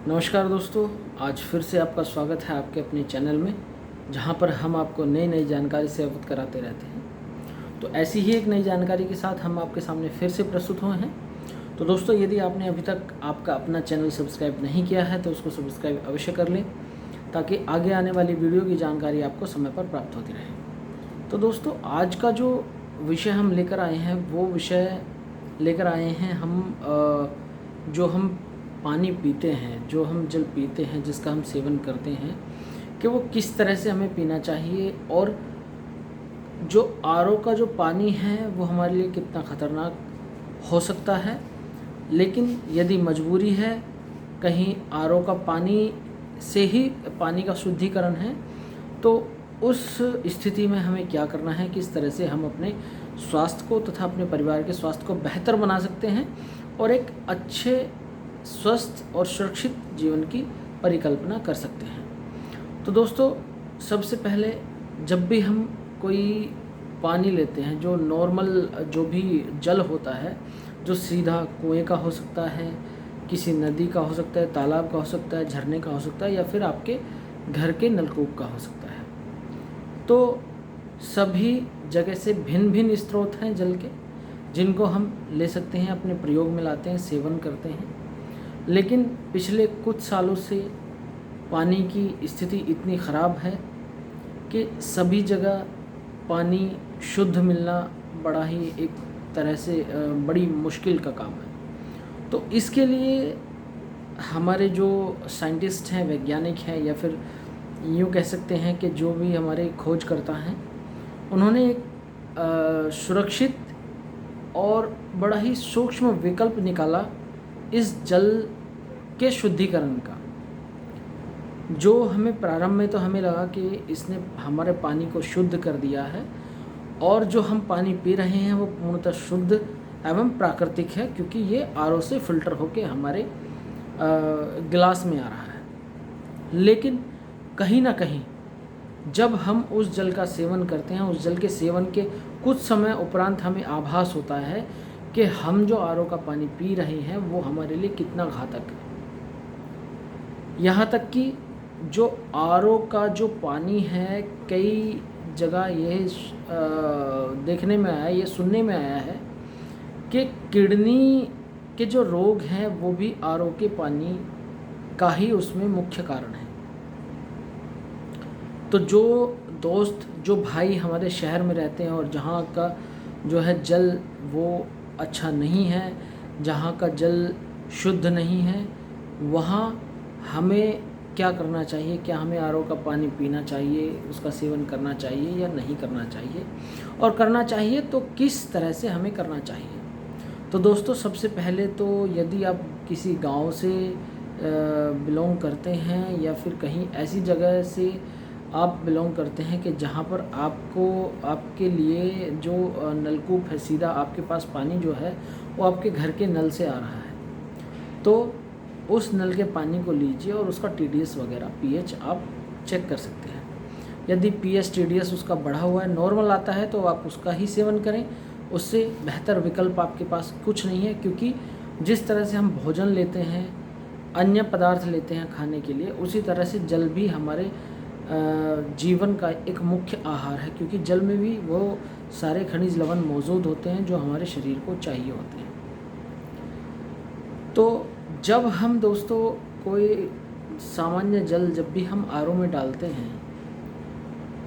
नमस्कार दोस्तों, आज फिर से आपका स्वागत है आपके अपने चैनल में, जहां पर हम आपको नई नई जानकारी से अवगत कराते रहते हैं। तो ऐसी ही एक नई जानकारी के साथ हम आपके सामने फिर से प्रस्तुत हुए हैं। तो दोस्तों, यदि आपने अभी तक आपका अपना चैनल सब्सक्राइब नहीं किया है तो उसको सब्सक्राइब अवश्य कर लें, ताकि आगे आने वाली वीडियो की जानकारी आपको समय पर प्राप्त होती रहे। तो दोस्तों, आज का जो विषय हम लेकर आए हैं वो विषय लेकर आए हैं जो हम पानी पीते हैं, जो हम जल पीते हैं, जिसका हम सेवन करते हैं, कि वो किस तरह से हमें पीना चाहिए, और जो आरओ का जो पानी है वो हमारे लिए कितना ख़तरनाक हो सकता है। लेकिन यदि मजबूरी है, कहीं आरओ का पानी से ही पानी का शुद्धिकरण है, तो उस स्थिति में हमें क्या करना है, किस तरह से हम अपने स्वास्थ्य को तथा अपने परिवार के स्वास्थ्य को बेहतर बना सकते हैं और एक अच्छे स्वस्थ और सुरक्षित जीवन की परिकल्पना कर सकते हैं। तो दोस्तों, सबसे पहले जब भी हम कोई पानी लेते हैं, जो नॉर्मल जो भी जल होता है, जो सीधा कुएं का हो सकता है, किसी नदी का हो सकता है, तालाब का हो सकता है, झरने का हो सकता है, या फिर आपके घर के नलकूप का हो सकता है, तो सभी जगह से भिन्न भिन्न स्रोत हैं जल के, जिनको हम ले सकते हैं, अपने प्रयोग में लाते हैं, सेवन करते हैं। लेकिन पिछले कुछ सालों से पानी की स्थिति इतनी ख़राब है कि सभी जगह पानी शुद्ध मिलना बड़ा ही एक तरह से बड़ी मुश्किल का काम है। तो इसके लिए हमारे जो साइंटिस्ट हैं, वैज्ञानिक हैं, या फिर यूँ कह सकते हैं कि जो भी हमारे खोजकर्ता हैं, उन्होंने एक सुरक्षित और बड़ा ही सूक्ष्म विकल्प निकाला इस जल के शुद्धिकरण का, जो हमें प्रारंभ में तो हमें लगा कि इसने हमारे पानी को शुद्ध कर दिया है, और जो हम पानी पी रहे हैं वो पूर्णतः शुद्ध एवं प्राकृतिक है, क्योंकि ये आरओ से फिल्टर होके हमारे गिलास में आ रहा है। लेकिन कहीं ना कहीं जब हम उस जल का सेवन करते हैं, उस जल के सेवन के कुछ समय उपरांत हमें आभास होता है कि हम जो आरओ का पानी पी रहे हैं वो हमारे लिए कितना घातक है। यहाँ तक कि जो आरओ का जो पानी है, कई जगह ये देखने में आया, ये सुनने में आया है कि किडनी के जो रोग हैं वो भी आरओ के पानी का ही उसमें मुख्य कारण है। तो जो दोस्त, जो भाई हमारे शहर में रहते हैं और जहाँ का जो है जल वो अच्छा नहीं है, जहाँ का जल शुद्ध नहीं है, वहाँ हमें क्या करना चाहिए? क्या हमें आरओ का पानी पीना चाहिए, उसका सेवन करना चाहिए या नहीं करना चाहिए, और करना चाहिए तो किस तरह से हमें करना चाहिए? तो दोस्तों, सबसे पहले तो यदि आप किसी गांव से बिलोंग करते हैं, या फिर कहीं ऐसी जगह से आप बिलोंग करते हैं कि जहाँ पर आपके लिए जो नलकूप है, सीधा आपके पास पानी जो है वो आपके घर के नल से आ रहा है, तो उस नल के पानी को लीजिए और उसका टीडीएस वगैरह पीएच आप चेक कर सकते हैं। यदि पीएच टीडीएस उसका बढ़ा हुआ है, नॉर्मल आता है, तो आप उसका ही सेवन करें। उससे बेहतर विकल्प आपके पास कुछ नहीं है, क्योंकि जिस तरह से हम भोजन लेते हैं, अन्य पदार्थ लेते हैं खाने के लिए, उसी तरह से जल भी हमारे जीवन का एक मुख्य आहार है, क्योंकि जल में भी वो सारे खनिज लवण मौजूद होते हैं जो हमारे शरीर को चाहिए होते हैं। तो जब हम दोस्तों कोई सामान्य जल जब भी हम आरओ में डालते हैं,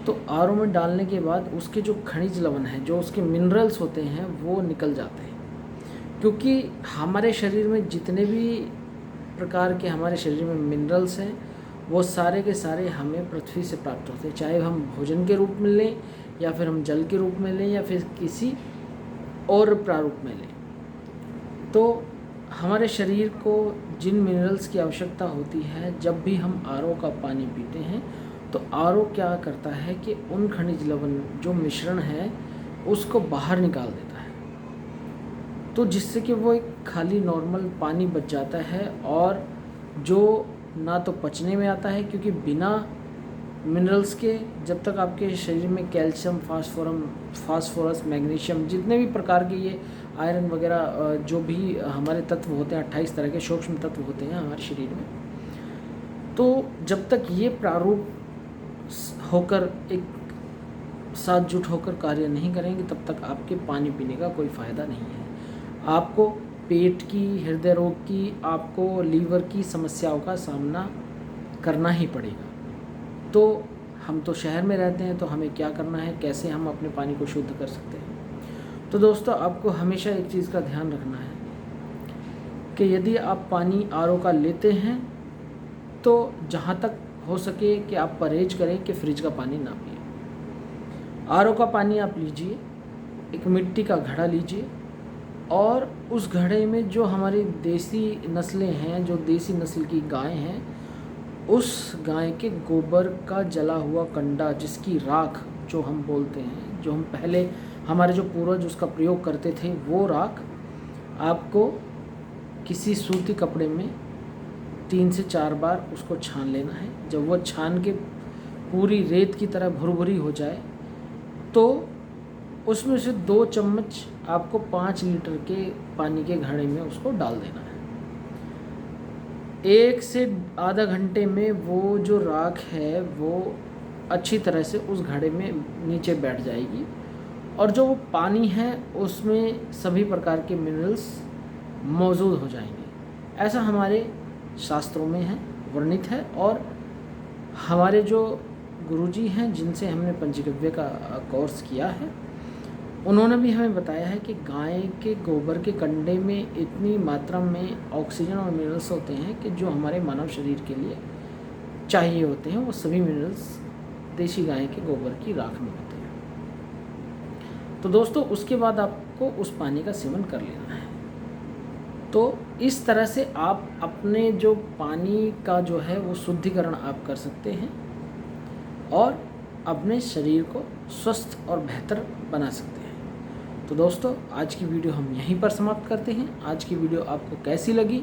तो आरओ में डालने के बाद उसके जो खनिज लवण हैं, जो उसके मिनरल्स होते हैं, वो निकल जाते हैं। क्योंकि हमारे शरीर में जितने भी प्रकार के हमारे शरीर में मिनरल्स हैं, वो सारे के सारे हमें पृथ्वी से प्राप्त होते हैं, चाहे हम भोजन के रूप में लें, या फिर हम जल के रूप में लें, या फिर किसी और प्रारूप में लें। तो हमारे शरीर को जिन मिनरल्स की आवश्यकता होती है, जब भी हम आरओ का पानी पीते हैं, तो आरओ क्या करता है कि उन खनिज लवण जो मिश्रण है उसको बाहर निकाल देता है, तो जिससे कि वो एक खाली नॉर्मल पानी बच जाता है, और जो ना तो पचने में आता है, क्योंकि बिना मिनरल्स के जब तक आपके शरीर में कैल्शियम, फास्फोरस, मैग्नीशियम, जितने भी प्रकार के ये आयरन वगैरह जो भी हमारे तत्व होते हैं, 28 तरह के सूक्ष्म तत्व होते हैं हमारे शरीर में, तो जब तक ये प्रारूप होकर एक साथ जुट होकर कार्य नहीं करेंगे तब तक आपके पानी पीने का कोई फ़ायदा नहीं है। आपको पेट की, हृदय रोग की, आपको लीवर की समस्याओं का सामना करना ही पड़ेगा। तो हम तो शहर में रहते हैं, तो हमें क्या करना है, कैसे हम अपने पानी को शुद्ध कर सकते हैं। तो दोस्तों, आपको हमेशा एक चीज़ का ध्यान रखना है कि यदि आप पानी आरओ का लेते हैं तो जहाँ तक हो सके कि आप परहेज करें कि फ्रिज का पानी ना पिए। आरओ का पानी आप लीजिए, एक मिट्टी का घड़ा लीजिए और उस घड़े में जो हमारी देसी नस्लें हैं, जो देसी नस्ल की गाय हैं, उस गाय के गोबर का जला हुआ कंडा, जिसकी राख जो हम बोलते हैं, जो हम पहले हमारे जो पूर्वज उसका प्रयोग करते थे, वो राख आपको किसी सूती कपड़े में 3 से 4 बार उसको छान लेना है। जब वो छान के पूरी रेत की तरह भुरभुरी हो जाए तो उसमें से 2 चम्मच आपको 5 लीटर के पानी के घड़े में उसको डाल देना है। 1 से आधा घंटे में वो जो राख है वो अच्छी तरह से उस घड़े में नीचे बैठ जाएगी और जो वो पानी है उसमें सभी प्रकार के मिनरल्स मौजूद हो जाएंगे। ऐसा हमारे शास्त्रों में है, वर्णित है। और हमारे जो गुरुजी हैं, जिनसे हमने पंचगव्य का कोर्स किया है, उन्होंने भी हमें बताया है कि गाय के गोबर के कंडे में इतनी मात्रा में ऑक्सीजन और मिनरल्स होते हैं कि जो हमारे मानव शरीर के लिए चाहिए होते हैं, वो सभी मिनरल्स देसी गाय के गोबर की राख में होते हैं। तो दोस्तों, उसके बाद आपको उस पानी का सेवन कर लेना है। तो इस तरह से आप अपने जो पानी का जो है वो शुद्धिकरण आप कर सकते हैं और अपने शरीर को स्वस्थ और बेहतर बना सकते हैं। तो दोस्तों, आज की वीडियो हम यहीं पर समाप्त करते हैं। आज की वीडियो आपको कैसी लगी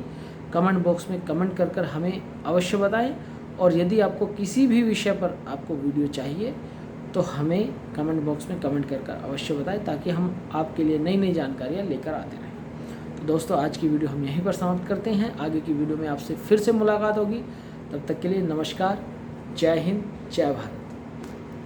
कमेंट बॉक्स में कमेंट कर कर हमें अवश्य बताएं। और यदि आपको किसी भी विषय पर आपको वीडियो चाहिए तो हमें कमेंट बॉक्स में कमेंट कर कर अवश्य बताएं, ताकि हम आपके लिए नई नई जानकारियाँ लेकर आते रहें। तो दोस्तों, आज की वीडियो हम यहीं पर समाप्त करते हैं। आगे की वीडियो में आपसे फिर से मुलाकात होगी। तब तक के लिए नमस्कार, जय हिंद, जय भारत।